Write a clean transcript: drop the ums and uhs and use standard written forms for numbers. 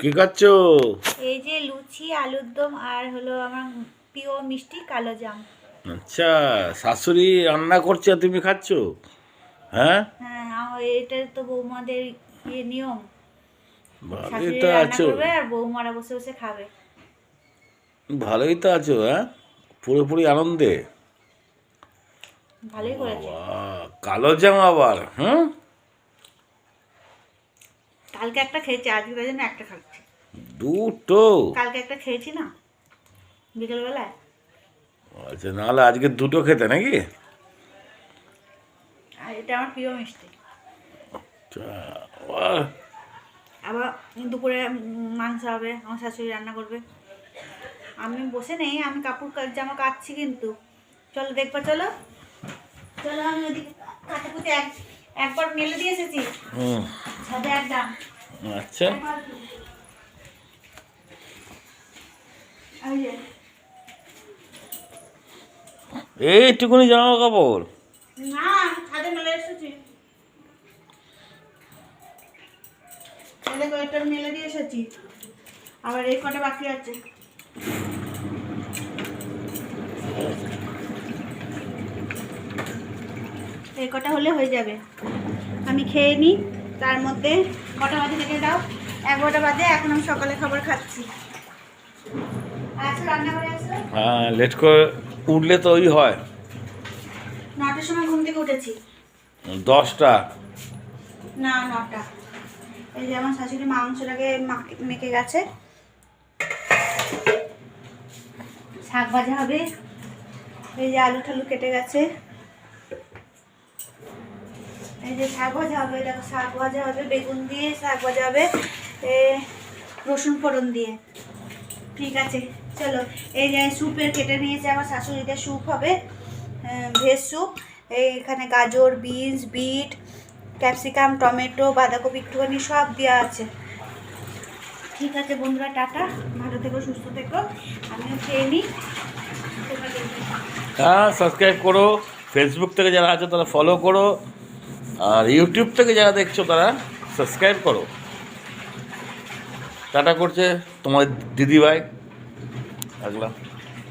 কি খাচ্ছ? এই যে লুচি, আলুর দম আর হলো আমার প্রিয় মিষ্টি কালো জাম। আচ্ছা, শাশুড়ি রান্না করছে আর তুমি খাচ্ছ? হ্যাঁ, হ্যাঁ, এটা তো বৌমাদের নিয়ম। ভালোই শাশুড়ি তো রান্না আছো। করবে আর বৌমারা বসে বসে খাবে। ভালোই তো আছো, হ্যাঁ, পুরোপুরি আনন্দে। ভালোই করেছে। বাবা, কালো জাম আবার? হুম, কালকে একটা খেয়েছি, আজকে তাই জন্য একটা খাচ্ছি। দুটো? কালকে একটা খেয়েছি না বিকেলবেলায়। আচ্ছা, নাহলে আজকে দুটো খেতে নাকি? আর এটা আমার প্রিয় মিষ্টি। আচ্ছা, বাহ, আবার দুপুরে মাংস হবে, আমার শাশুড়ি রান্না করবে। আমি বসে নেই, আমি কাপড় জামা কাচ্ছি কিন্তু। চলো দেখবা, চলো চলো, আমি ওদিকে কাটাকুটি একবার মেলে দিয়ে এসেছি। হুম, ছাদে একদম আচ্ছা, এইটুকুনি জামা কাপড়? না, ছাদে মেলে এসেছি। দেখো, এটা মেলে দিয়ে এসেছি, আবার এই কটা বাকি আছে। এই কটা হলে হয়ে যাবে। আমি খেয়ে নিই, তার মধ্যে কটা বাজে দেখে দাও, 11টা বাজে। এখন আমি সকালে খাবার খাচ্ছি। আসো রান্নাঘরে আসো। হ্যাঁ, লেট করে উঠলে তো ওই হয়। 9টার সময় ঘুম থেকে উঠেছি। 10টা? না, 9টা। এই যে আমার শাশুড়ি মাংসটাকে মেখে গেছে, শাক ভাজা হবে। এই যে আলু ঠালু কেটে গেছে, এই যে শাক ভাজা হবে। দেখো, শাক ভাজা হবে বেগুন দিয়ে, শাক ভাজা হবে রসুন ফোড়ন দিয়ে। ঠিক আছে, চলো। এই যে স্যুপের কেটে নিয়েছে আমার শাশুড়িদের, স্যুপ হবে, ভেজ স্যুপ। এখানে গাজর, বিনস, বিট, ক্যাপসিকাম, টমেটো, বাঁধাকপি একটুখানি সব দেওয়া আছে। ঠিক আছে বন্ধুরা, টাটা, ভালো থেকো, সুস্থ থেকো। আমিও খেয়ে নিই। হ্যাঁ, সাবস্ক্রাইব করো। ফেসবুক থেকে যারা আছে তারা ফলো করো, আর ইউটিউব থেকে যারা দেখছো তারা সাবস্ক্রাইব করো। টাটা করছে তোমার দিদিভাই। রাখলাম।